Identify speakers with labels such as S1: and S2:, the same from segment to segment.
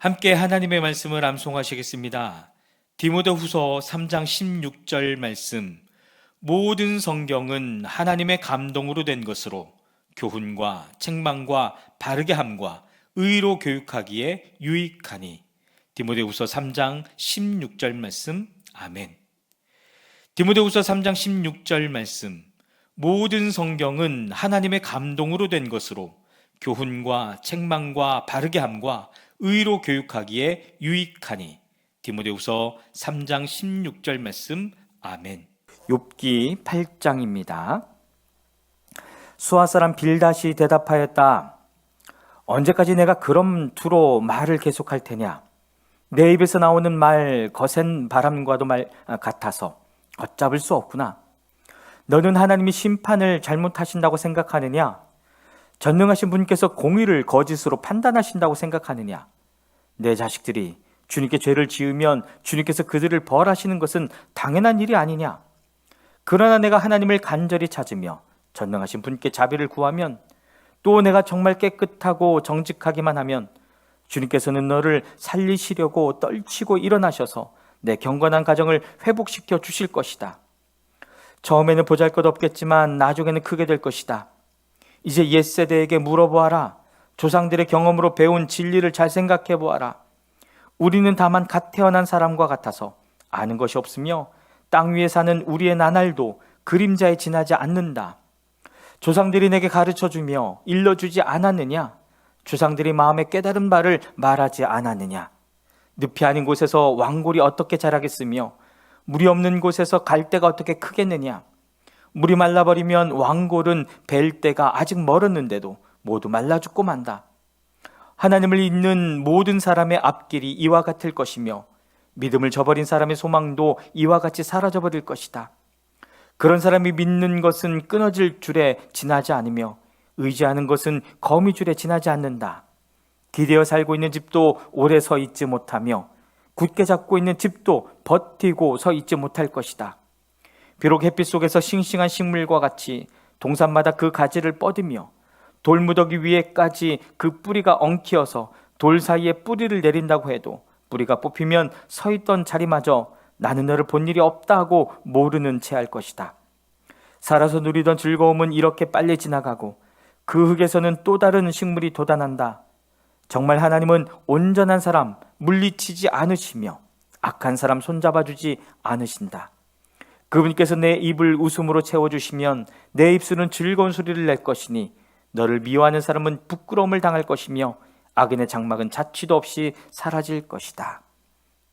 S1: 함께 하나님의 말씀을 암송하시겠습니다. 디모데후서 3장 16절 말씀. 모든 성경은 하나님의 감동으로 된 것으로 교훈과 책망과 바르게 함과 의로 교육하기에 유익하니. 디모데후서 3장 16절 말씀. 아멘. 디모데후서 3장 16절 말씀. 모든 성경은 하나님의 감동으로 된 것으로 교훈과 책망과 바르게 함과 의로 교육하기에 유익하니. 디모데후서 3장 16절 말씀. 아멘.
S2: 욥기 8장입니다. 수아 사람 빌닷이 대답하였다. 언제까지 내가 그럼 두로 말을 계속할 테냐? 내 입에서 나오는 말 거센 바람과도 같아서 걷잡을 수 없구나. 너는 하나님이 심판을 잘못하신다고 생각하느냐? 전능하신 분께서 공의를 거짓으로 판단하신다고 생각하느냐? 내 자식들이 주님께 죄를 지으면 주님께서 그들을 벌하시는 것은 당연한 일이 아니냐? 그러나 내가 하나님을 간절히 찾으며 전능하신 분께 자비를 구하면, 또 내가 정말 깨끗하고 정직하기만 하면 주님께서는 너를 살리시려고 떨치고 일어나셔서 내 경건한 가정을 회복시켜 주실 것이다. 처음에는 보잘것없겠지만 나중에는 크게 될 것이다. 이제 옛세대에게 물어보아라. 조상들의 경험으로 배운 진리를 잘 생각해 보아라. 우리는 다만 갓 태어난 사람과 같아서 아는 것이 없으며 땅 위에 사는 우리의 나날도 그림자에 지나지 않는다. 조상들이 내게 가르쳐주며 일러주지 않았느냐? 조상들이 마음에 깨달은 바를 말하지 않았느냐? 늪이 아닌 곳에서 왕골이 어떻게 자라겠으며 물이 없는 곳에서 갈대가 어떻게 크겠느냐? 물이 말라버리면 왕골은 벨 때가 아직 멀었는데도 모두 말라 죽고 만다. 하나님을 잊는 모든 사람의 앞길이 이와 같을 것이며 믿음을 저버린 사람의 소망도 이와 같이 사라져버릴 것이다. 그런 사람이 믿는 것은 끊어질 줄에 지나지 않으며 의지하는 것은 거미줄에 지나지 않는다. 기대어 살고 있는 집도 오래 서 있지 못하며 굳게 잡고 있는 집도 버티고 서 있지 못할 것이다. 비록 햇빛 속에서 싱싱한 식물과 같이 동산마다 그 가지를 뻗으며 돌무더기 위에까지 그 뿌리가 엉키어서 돌 사이에 뿌리를 내린다고 해도 뿌리가 뽑히면 서 있던 자리마저 나는 너를 본 일이 없다 하고 모르는 채 할 것이다. 살아서 누리던 즐거움은 이렇게 빨리 지나가고 그 흙에서는 또 다른 식물이 돋아난다. 정말 하나님은 온전한 사람 물리치지 않으시며 악한 사람 손잡아주지 않으신다. 그분께서 내 입을 웃음으로 채워주시면 내 입술은 즐거운 소리를 낼 것이니 너를 미워하는 사람은 부끄러움을 당할 것이며 악인의 장막은 자취도 없이 사라질 것이다.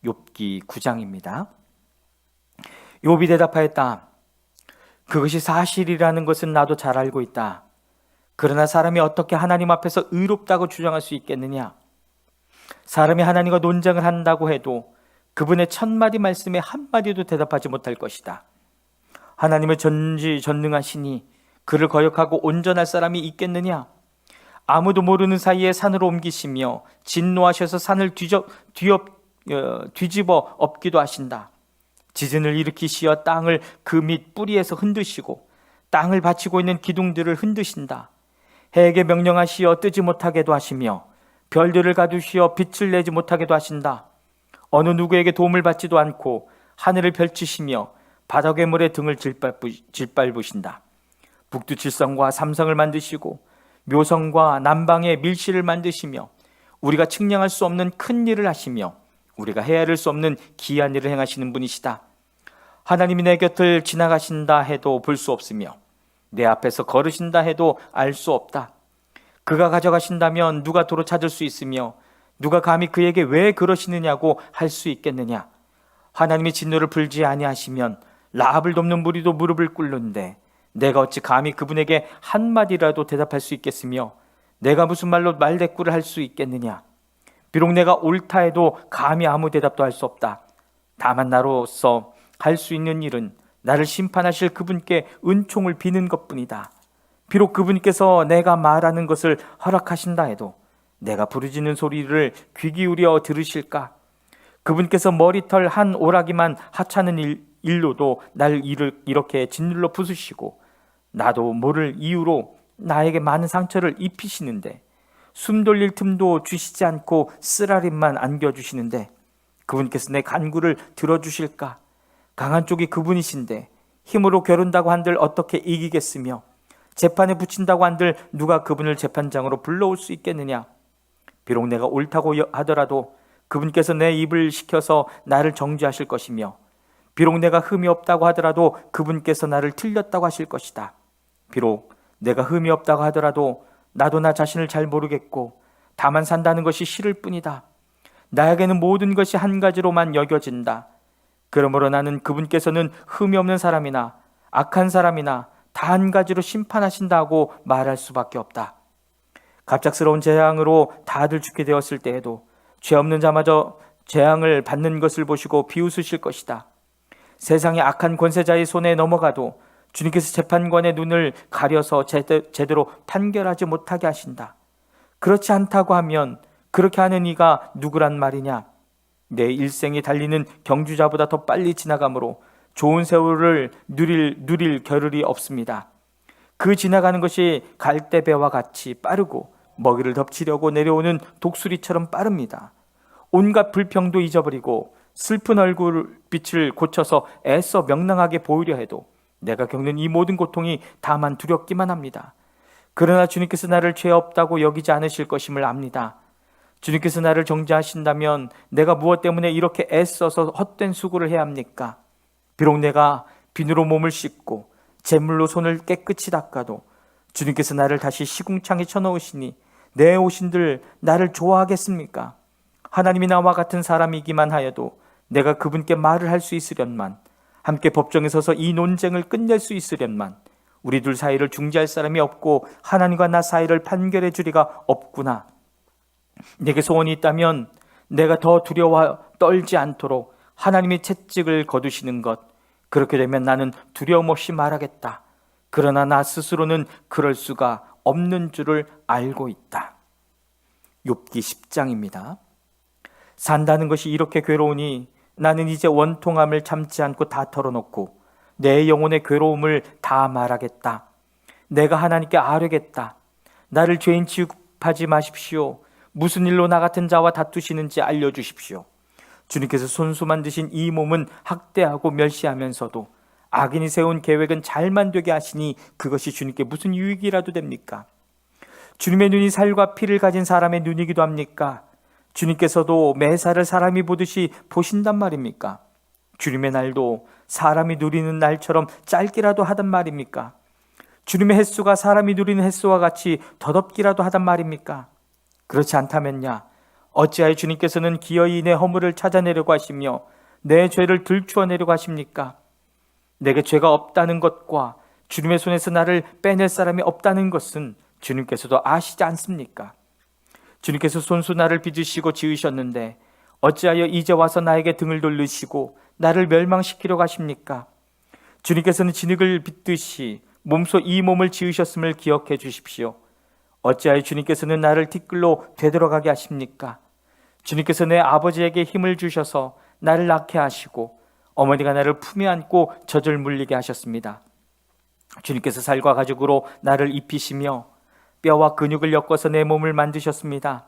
S2: 욥기 9장입니다. 욥이 대답하였다. 그것이 사실이라는 것은 나도 잘 알고 있다. 그러나 사람이 어떻게 하나님 앞에서 의롭다고 주장할 수 있겠느냐? 사람이 하나님과 논쟁을 한다고 해도 그분의 천마디 말씀에 한마디도 대답하지 못할 것이다. 하나님의 전지전능하시니 그를 거역하고 온전할 사람이 있겠느냐? 아무도 모르는 사이에 산으로 옮기시며 진노하셔서 산을 뒤집어 엎기도 하신다. 지진을 일으키시어 땅을 그 밑 뿌리에서 흔드시고 땅을 받치고 있는 기둥들을 흔드신다. 해에게 명령하시어 뜨지 못하게도 하시며 별들을 가두시어 빛을 내지 못하게도 하신다. 어느 누구에게 도움을 받지도 않고 하늘을 펼치시며 바닥의 물에 등을 짓밟으신다. 북두칠성과 삼성을 만드시고 묘성과 남방의 밀실을 만드시며 우리가 측량할 수 없는 큰 일을 하시며 우리가 헤아릴 수 없는 기이한 일을 행하시는 분이시다. 하나님이 내 곁을 지나가신다 해도 볼 수 없으며 내 앞에서 걸으신다 해도 알 수 없다. 그가 가져가신다면 누가 도로 찾을 수 있으며 누가 감히 그에게 왜 그러시느냐고 할 수 있겠느냐? 하나님이 진노를 풀지 아니하시면 라합을 돕는 무리도 무릎을 꿇는데 내가 어찌 감히 그분에게 한마디라도 대답할 수 있겠으며 내가 무슨 말로 말대꾸를 할 수 있겠느냐? 비록 내가 옳다 해도 감히 아무 대답도 할 수 없다. 다만 나로서 할 수 있는 일은 나를 심판하실 그분께 은총을 비는 것뿐이다. 비록 그분께서 내가 말하는 것을 허락하신다 해도 내가 부르짖는 소리를 귀 기울여 들으실까? 그분께서 머리털 한 오라기만 하찮은 일로도 날 이렇게 짓눌러 부수시고 나도 모를 이유로 나에게 많은 상처를 입히시는데 숨 돌릴 틈도 주시지 않고 쓰라림만 안겨주시는데 그분께서 내 간구를 들어주실까? 강한 쪽이 그분이신데 힘으로 겨룬다고 한들 어떻게 이기겠으며 재판에 붙인다고 한들 누가 그분을 재판장으로 불러올 수 있겠느냐? 비록 내가 옳다고 하더라도 그분께서 내 입을 시켜서 나를 정죄하실 것이며 비록 내가 흠이 없다고 하더라도 그분께서 나를 틀렸다고 하실 것이다. 비록 내가 흠이 없다고 하더라도 나도 나 자신을 잘 모르겠고 다만 산다는 것이 싫을 뿐이다. 나에게는 모든 것이 한 가지로만 여겨진다. 그러므로 나는 그분께서는 흠이 없는 사람이나 악한 사람이나 다 한 가지로 심판하신다고 말할 수밖에 없다. 갑작스러운 재앙으로 다들 죽게 되었을 때에도 죄 없는 자마저 재앙을 받는 것을 보시고 비웃으실 것이다. 세상의 악한 권세자의 손에 넘어가도 주님께서 재판관의 눈을 가려서 제대로 판결하지 못하게 하신다. 그렇지 않다고 하면 그렇게 하는 이가 누구란 말이냐? 내 일생이 달리는 경주자보다 더 빨리 지나가므로 좋은 세월을 누릴 겨를이 없습니다. 그 지나가는 것이 갈대배와 같이 빠르고 먹이를 덮치려고 내려오는 독수리처럼 빠릅니다. 온갖 불평도 잊어버리고 슬픈 얼굴빛을 고쳐서 애써 명랑하게 보이려 해도 내가 겪는 이 모든 고통이 다만 두렵기만 합니다. 그러나 주님께서 나를 죄 없다고 여기지 않으실 것임을 압니다. 주님께서 나를 정죄하신다면 내가 무엇 때문에 이렇게 애써서 헛된 수고를 해야 합니까? 비록 내가 비누로 몸을 씻고 제물로 손을 깨끗이 닦아도 주님께서 나를 다시 시궁창에 쳐넣으시니 내 오신들 나를 좋아하겠습니까? 하나님이 나와 같은 사람이기만 하여도 내가 그분께 말을 할 수 있으련만, 함께 법정에 서서 이 논쟁을 끝낼 수 있으련만, 우리 둘 사이를 중재할 사람이 없고 하나님과 나 사이를 판결해 주리가 없구나. 내게 소원이 있다면 내가 더 두려워 떨지 않도록 하나님이 채찍을 거두시는 것, 그렇게 되면 나는 두려움 없이 말하겠다. 그러나 나 스스로는 그럴 수가 없는 줄을 알고 있다. 욥기 10장입니다. 산다는 것이 이렇게 괴로우니 나는 이제 원통함을 참지 않고 다 털어놓고 내 영혼의 괴로움을 다 말하겠다. 내가 하나님께 아뢰겠다. 나를 죄인 취급하지 마십시오. 무슨 일로 나 같은 자와 다투시는지 알려주십시오. 주님께서 손수 만드신 이 몸은 학대하고 멸시하면서도 악인이 세운 계획은 잘만 되게 하시니 그것이 주님께 무슨 유익이라도 됩니까? 주님의 눈이 살과 피를 가진 사람의 눈이기도 합니까? 주님께서도 매사를 사람이 보듯이 보신단 말입니까? 주님의 날도 사람이 누리는 날처럼 짧기라도 하단 말입니까? 주님의 횟수가 사람이 누리는 횟수와 같이 더덥기라도 하단 말입니까? 그렇지 않다면야 어찌하여 주님께서는 기어이 내 허물을 찾아내려고 하시며 내 죄를 들추어내려고 하십니까? 내게 죄가 없다는 것과 주님의 손에서 나를 빼낼 사람이 없다는 것은 주님께서도 아시지 않습니까? 주님께서 손수 나를 빚으시고 지으셨는데 어찌하여 이제 와서 나에게 등을 돌리시고 나를 멸망시키려고 하십니까? 주님께서는 진흙을 빚듯이 몸소 이 몸을 지으셨음을 기억해 주십시오. 어찌하여 주님께서는 나를 티끌로 되돌아가게 하십니까? 주님께서 내 아버지에게 힘을 주셔서 나를 낳게 하시고 어머니가 나를 품에 안고 젖을 물리게 하셨습니다. 주님께서 살과 가죽으로 나를 입히시며 뼈와 근육을 엮어서 내 몸을 만드셨습니다.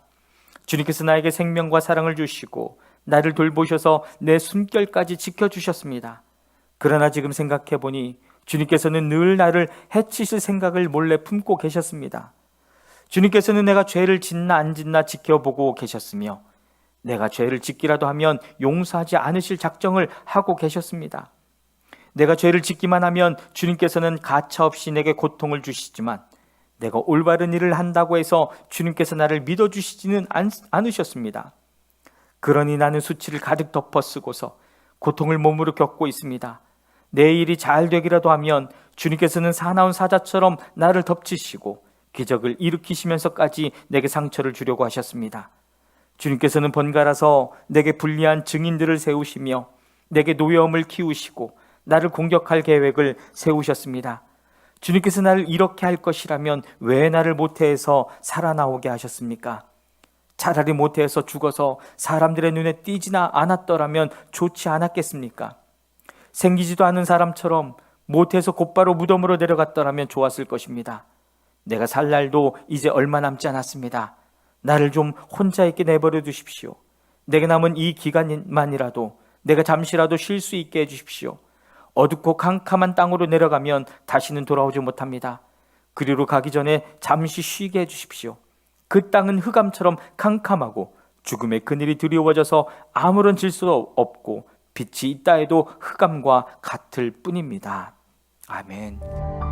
S2: 주님께서 나에게 생명과 사랑을 주시고 나를 돌보셔서 내 숨결까지 지켜주셨습니다. 그러나 지금 생각해보니 주님께서는 늘 나를 해치실 생각을 몰래 품고 계셨습니다. 주님께서는 내가 죄를 짓나 안 짓나 지켜보고 계셨으며 내가 죄를 짓기라도 하면 용서하지 않으실 작정을 하고 계셨습니다. 내가 죄를 짓기만 하면 주님께서는 가차없이 내게 고통을 주시지만 내가 올바른 일을 한다고 해서 주님께서 나를 믿어주시지는 않으셨습니다. 그러니 나는 수치를 가득 덮어쓰고서 고통을 몸으로 겪고 있습니다. 내 일이 잘 되기라도 하면 주님께서는 사나운 사자처럼 나를 덮치시고 기적을 일으키시면서까지 내게 상처를 주려고 하셨습니다. 주님께서는 번갈아서 내게 불리한 증인들을 세우시며 내게 노여움을 키우시고 나를 공격할 계획을 세우셨습니다. 주님께서 나를 이렇게 할 것이라면 왜 나를 모태에서 살아나오게 하셨습니까? 차라리 모태에서 죽어서 사람들의 눈에 띄지나 않았더라면 좋지 않았겠습니까? 생기지도 않은 사람처럼 모태에서 곧바로 무덤으로 내려갔더라면 좋았을 것입니다. 내가 살 날도 이제 얼마 남지 않았습니다. 나를 좀 혼자 있게 내버려 두십시오. 내게 남은 이 기간만이라도 내가 잠시라도 쉴 수 있게 해주십시오. 어둡고 캄캄한 땅으로 내려가면 다시는 돌아오지 못합니다. 그리로 가기 전에 잠시 쉬게 해주십시오. 그 땅은 흑암처럼 캄캄하고 죽음의 그늘이 두려워져서 아무런 질서도 없고 빛이 있다 해도 흑암과 같을 뿐입니다. 아멘.